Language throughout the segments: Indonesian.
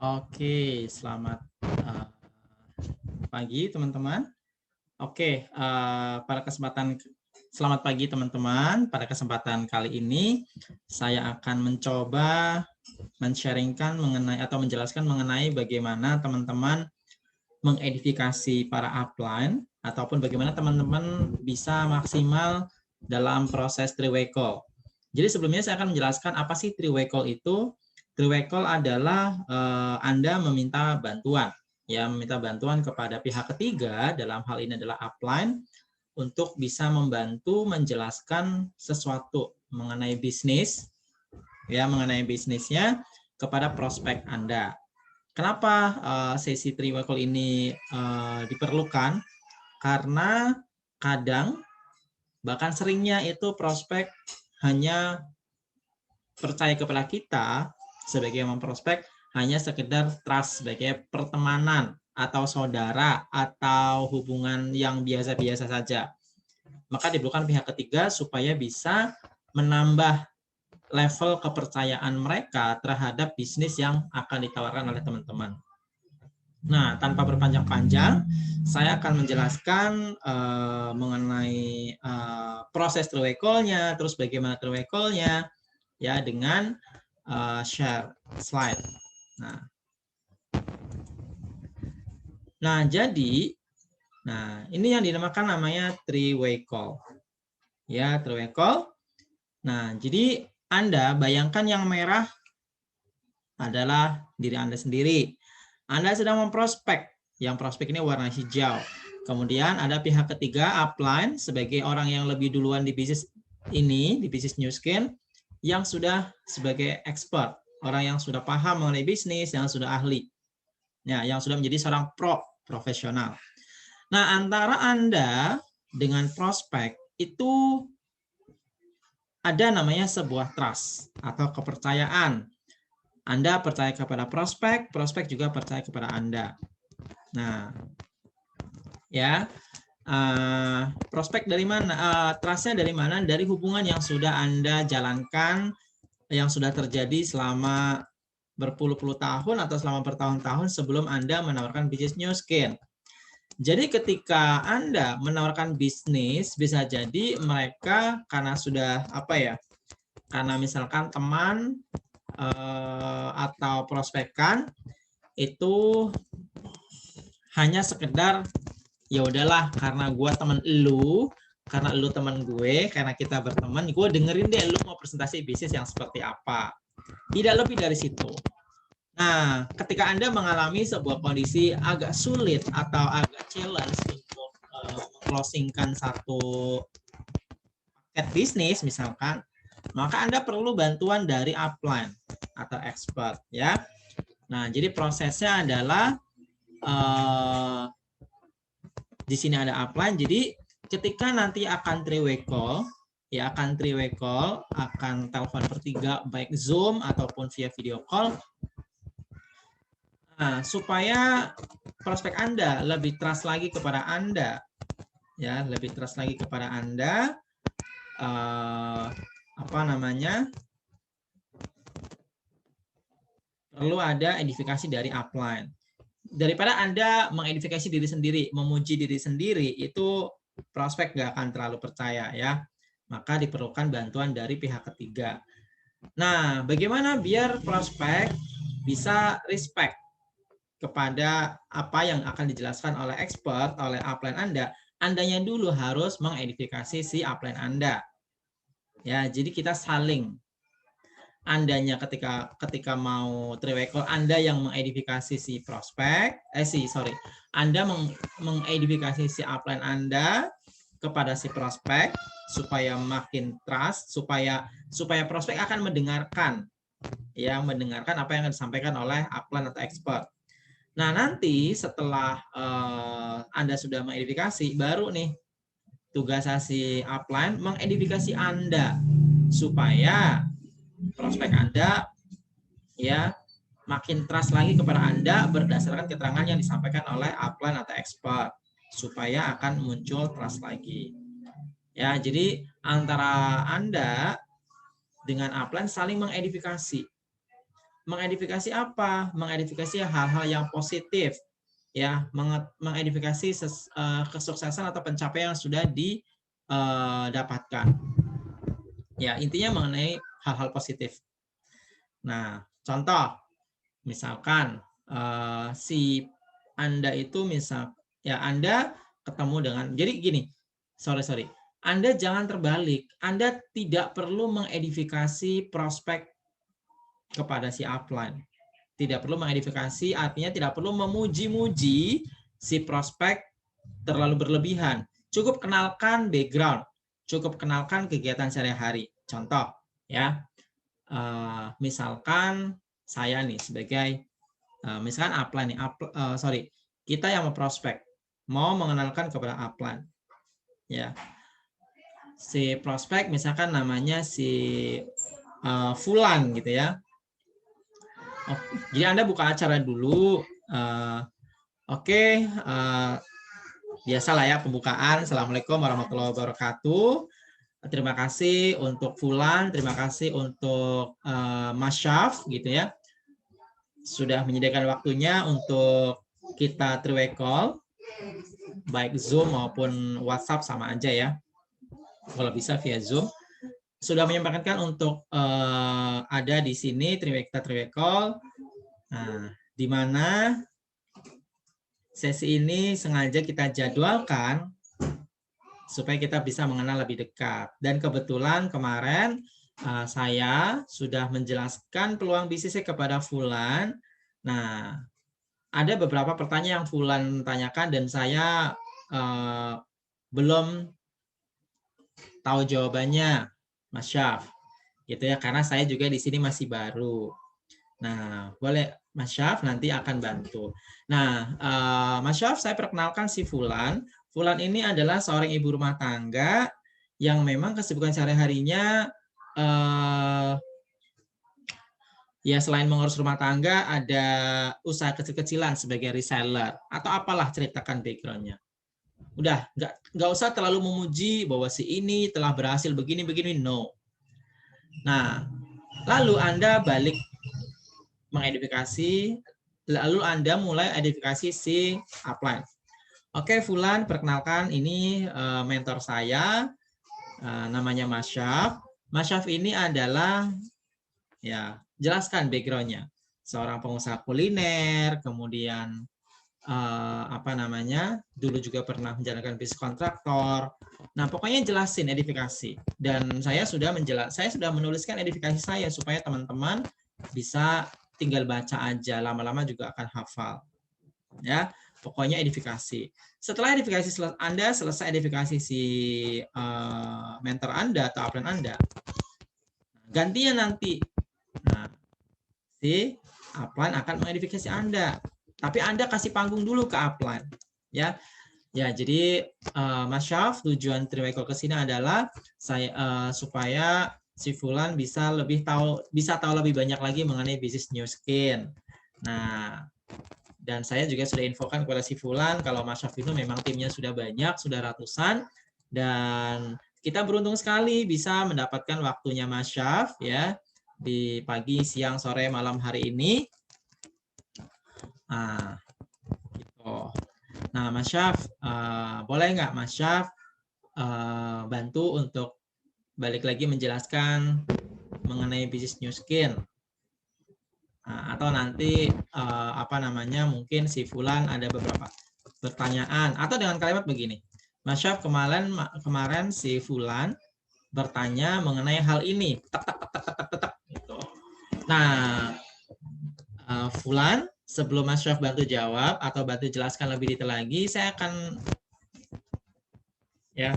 Oke, selamat pagi teman-teman. Oke, selamat pagi teman-teman. Pada kesempatan kali ini saya akan mencoba men-sharingkan mengenai atau menjelaskan mengenai bagaimana teman-teman mengedifikasi para upline ataupun bagaimana teman-teman bisa maksimal dalam proses three-way call. Jadi sebelumnya saya akan menjelaskan apa sih three-way call itu. Three-way call adalah Anda meminta bantuan, ya, meminta bantuan kepada pihak ketiga, dalam hal ini adalah upline, untuk bisa membantu menjelaskan sesuatu mengenai bisnis, ya, mengenai bisnisnya kepada prospek Anda. Kenapa sesi three-way call ini diperlukan? Karena kadang, bahkan seringnya itu prospek hanya percaya kepada kita sebagai memprospek hanya sekedar trust sebagai pertemanan atau saudara atau hubungan yang biasa-biasa saja. Maka diperlukan pihak ketiga supaya bisa menambah level kepercayaan mereka terhadap bisnis yang akan ditawarkan oleh teman-teman. Nah, tanpa berpanjang-panjang, saya akan menjelaskan mengenai proses three-way call-nya, terus bagaimana three-way call-nya, ya, dengan share slide. Nah, jadi, ini yang dinamakan namanya three-way call. Ya, three-way call. Nah, jadi Anda bayangkan yang merah adalah diri Anda sendiri. Anda sedang memprospek. Yang prospek ini warna hijau. Kemudian ada pihak ketiga, upline, sebagai orang yang lebih duluan di bisnis ini, di bisnis Nu Skin, yang sudah sebagai expert, orang yang sudah paham mengenai bisnis, yang sudah ahli, ya, yang sudah menjadi seorang profesional. Nah, antara Anda dengan prospek itu ada namanya sebuah trust atau kepercayaan. Anda percaya kepada prospek, prospek juga percaya kepada Anda. Nah, ya, prospek dari mana? Trustnya dari mana? Dari hubungan yang sudah Anda jalankan, yang sudah terjadi selama berpuluh-puluh tahun atau selama bertahun-tahun sebelum Anda menawarkan bisnis Nu Skin. Jadi ketika Anda menawarkan bisnis, bisa jadi mereka karena sudah karena misalkan teman atau prospekan itu hanya sekedar ya udahlah, karena gue teman lu, karena lu teman gue, karena kita berteman, gue dengerin deh lu mau presentasi bisnis yang seperti apa. Tidak lebih dari situ. Nah, ketika Anda mengalami sebuah kondisi agak sulit atau agak challenge untuk closingkan satu paket bisnis misalkan, maka Anda perlu bantuan dari upline atau expert, ya. Nah, jadi prosesnya adalah di sini ada upline. Jadi ketika nanti akan three-way call, ya, akan three-way call, akan telepon bertiga, baik Zoom ataupun via video call. Nah, supaya prospek Anda lebih trust lagi kepada Anda, ya, lebih trust lagi kepada Anda, perlu ada edifikasi dari upline. Daripada Anda mengedifikasi diri sendiri, memuji diri sendiri, itu prospek nggak akan terlalu percaya, ya. Maka diperlukan bantuan dari pihak ketiga. Nah, bagaimana biar prospek bisa respect kepada apa yang akan dijelaskan oleh expert, oleh upline Anda? Andanya dulu harus mengedifikasi si upline Anda. Ya, jadi kita saling. Andanya ketika mau three-way call, Anda yang mengedifikasi si prospek, Anda mengedifikasi si upline Anda kepada si prospek supaya makin trust, supaya prospek akan mendengarkan, ya, mendengarkan apa yang disampaikan oleh upline atau expert. Nah, nanti setelah Anda sudah mengedifikasi, baru nih tugas si upline mengedifikasi Anda supaya prospek Anda, ya, makin trust lagi kepada Anda berdasarkan keterangan yang disampaikan oleh upline atau expert, supaya akan muncul trust lagi. Ya, jadi antara Anda dengan upline saling mengedifikasi. Mengedifikasi apa? Mengedifikasi hal-hal yang positif, ya, mengedifikasi kesuksesan atau pencapaian yang sudah didapatkan. Ya, intinya mengenai hal-hal positif. Nah, contoh, misalkan si Anda itu ya Anda ketemu dengan, jadi gini, sorry, Anda jangan terbalik, Anda tidak perlu mengedifikasi prospek kepada si upline. Tidak perlu mengedifikasi, artinya tidak perlu memuji-muji si prospek terlalu berlebihan. Cukup kenalkan background, cukup kenalkan kegiatan sehari-hari. Contoh, ya, misalkan saya nih sebagai, misalkan upline nih, kita yang mau prospek, mau mengenalkan kepada upline, ya, si prospek misalkan namanya si Fulan gitu ya. Oh, jadi Anda buka acara dulu. Oke, biasalah ya pembukaan. Assalamualaikum warahmatullahi wabarakatuh. Terima kasih untuk Fulan, terima kasih untuk Mas Syaf gitu ya. Sudah menyediakan waktunya untuk kita three-way call, baik Zoom maupun WhatsApp sama aja ya. Kalau bisa via Zoom. Sudah menyempatkan untuk ada di sini kita three-way call. Nah, di mana sesi ini sengaja kita jadwalkan supaya kita bisa mengenal lebih dekat. Dan kebetulan kemarin saya sudah menjelaskan peluang bisnisnya kepada Fulan. Nah, ada beberapa pertanyaan yang Fulan tanyakan dan saya belum tahu jawabannya, Mas Syaf. Gitu ya, karena saya juga di sini masih baru. Nah, boleh Mas Syaf nanti akan bantu. Nah, Mas Syaf, saya perkenalkan si Fulan. Fulan ini adalah seorang ibu rumah tangga yang memang kesibukan sehari-harinya ya selain mengurus rumah tangga, ada usaha kecil-kecilan sebagai reseller atau apalah, ceritakan background-nya. Udah, nggak usah terlalu memuji bahwa si ini telah berhasil begini-begini, no. Nah, lalu Anda balik mengedifikasi, lalu Anda mulai edifikasi si upline. Oke, Fulan, perkenalkan ini mentor saya, namanya Mas Syaf. Mas Syaf ini adalah, ya, jelaskan background-nya. Seorang pengusaha kuliner, kemudian dulu juga pernah menjalankan bisnis kontraktor. Nah, pokoknya jelasin edifikasi. Dan saya sudah menuliskan edifikasi saya supaya teman-teman bisa tinggal baca aja, lama-lama juga akan hafal. Ya, pokoknya edifikasi. Setelah edifikasi Anda selesai edifikasi si mentor Anda atau upline Anda, gantinya nanti si upline akan mengedifikasi Anda. Tapi Anda kasih panggung dulu ke upline, ya. Ya, jadi Mas Syaf, tujuan three-way call ke sini adalah supaya si Fulan bisa tahu lebih banyak lagi mengenai bisnis New Skin. Nah, dan saya juga sudah infokan kepada si Fulan kalau Mas Syaf itu memang timnya sudah banyak, sudah ratusan, dan kita beruntung sekali bisa mendapatkan waktunya Mas Syaf ya di pagi, siang, sore, malam hari ini. Nah, gitu. Nah, Mas Syaf, boleh nggak Mas Syaf bantu untuk balik lagi menjelaskan mengenai bisnis New Skin? Nah, atau nanti mungkin si Fulan ada beberapa pertanyaan, atau dengan kalimat begini, Mas Syaf, kemarin si Fulan bertanya mengenai hal ini, gitu. Nah, Fulan, sebelum Mas Syaf bantu jawab atau bantu jelaskan lebih detail lagi, saya akan ya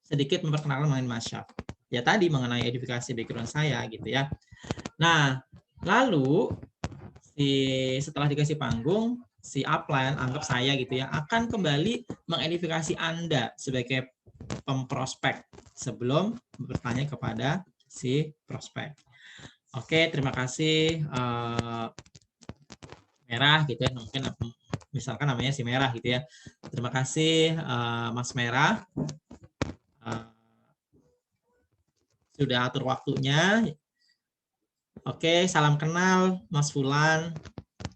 sedikit memperkenalkan mengenai Mas Syaf. Ya, tadi mengenai edifikasi background saya gitu ya. Nah, lalu setelah dikasih panggung, si upline, anggap saya gitu ya, akan kembali mengedifikasi Anda sebagai pemprospek sebelum bertanya kepada si prospek. Oke, terima kasih Merah gitu ya, mungkin misalkan namanya si Merah gitu ya. Terima kasih Mas Merah sudah atur waktunya. Oke, salam kenal Mas Fulan,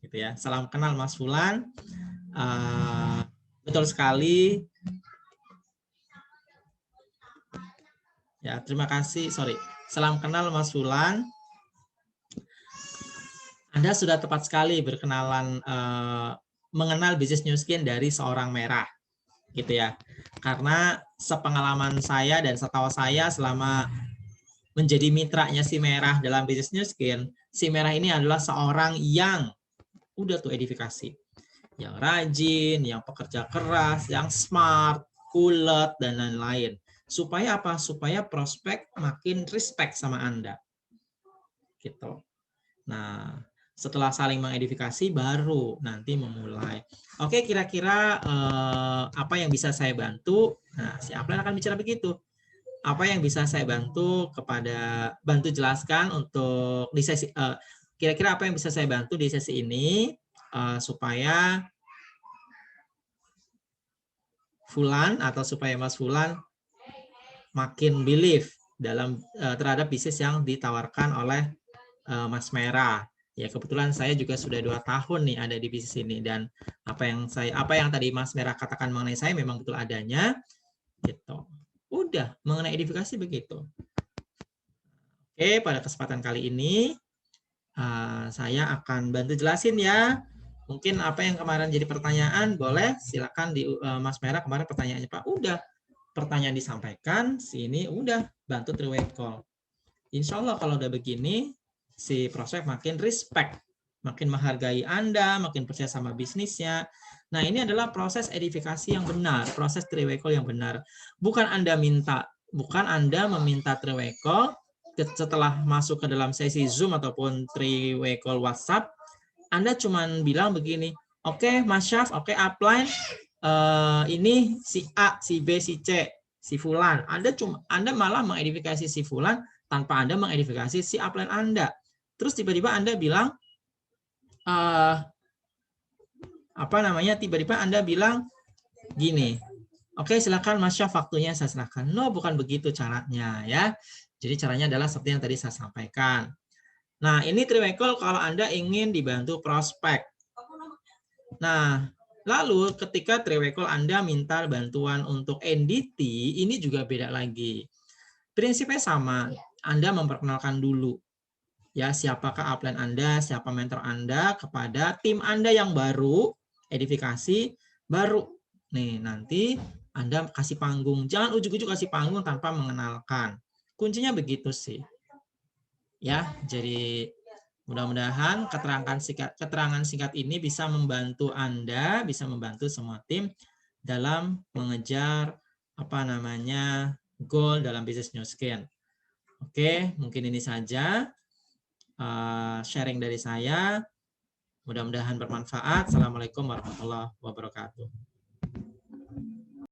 gitu ya. Salam kenal Mas Fulan. Betul sekali. Ya, terima kasih. Sorry. Salam kenal Mas Fulan. Anda sudah tepat sekali berkenalan mengenal bisnis New Skin dari seorang Merah, gitu ya. Karena sepengalaman saya dan setahu saya selama menjadi mitranya si Merah dalam bisnis New Skin, si Merah ini adalah seorang yang udah tuh edifikasi, yang rajin, yang pekerja keras, yang smart, ulet, dan lain-lain. Supaya apa? Supaya prospek makin respect sama Anda. Gitu. Nah, setelah saling mengedifikasi baru nanti memulai. Oke, kira-kira apa yang bisa saya bantu? Nah, si upline akan bicara begitu. Apa yang bisa saya bantu bantu jelaskan untuk di sesi kira-kira apa yang bisa saya bantu di sesi ini supaya Fulan atau supaya Mas Fulan makin believe dalam terhadap bisnis yang ditawarkan oleh Mas Merah. Ya, kebetulan saya juga sudah 2 tahun nih ada di bisnis ini, dan apa yang tadi Mas Merah katakan mengenai saya memang betul adanya gitu. Udah, mengenai edifikasi begitu. Oke, pada kesempatan kali ini saya akan bantu jelasin ya. Mungkin apa yang kemarin jadi pertanyaan boleh silakan di Mas Merah kemarin pertanyaannya Pak. Udah, pertanyaan disampaikan, sini udah bantu three-way call. Insya Allah kalau udah begini, si prospek makin respect, makin menghargai Anda, makin percaya sama bisnisnya. Nah, ini adalah proses edifikasi yang benar, proses three-way call yang benar. Bukan Anda meminta three-way call setelah masuk ke dalam sesi Zoom ataupun three-way call WhatsApp, Anda cuma bilang begini, oke, Mas Syaf, oke, upline, ini si A, si B, si C, si Fulan. Anda malah mengedifikasi si Fulan tanpa Anda mengedifikasi si upline Anda. Terus tiba-tiba Anda bilang, tiba-tiba Anda bilang gini, oke, silakan Mas Syaf, waktunya saya serahkan. No, bukan begitu caranya ya. Jadi caranya adalah seperti yang tadi saya sampaikan. Nah, ini three-way call kalau Anda ingin dibantu prospek. Nah, lalu ketika three-way call Anda minta bantuan untuk NDT, ini juga beda lagi. Prinsipnya sama, Anda memperkenalkan dulu ya siapakah upline Anda, siapa mentor Anda kepada tim Anda yang baru, edifikasi baru. Nih, nanti Anda kasih panggung. Jangan ujuk-ujuk kasih panggung tanpa mengenalkan. Kuncinya begitu sih. Ya, jadi mudah-mudahan keterangan singkat ini bisa membantu Anda, bisa membantu semua tim dalam mengejar goal dalam bisnis New Skin. Oke, mungkin ini saja sharing dari saya. Mudah-mudahan bermanfaat. Assalamualaikum warahmatullahi wabarakatuh.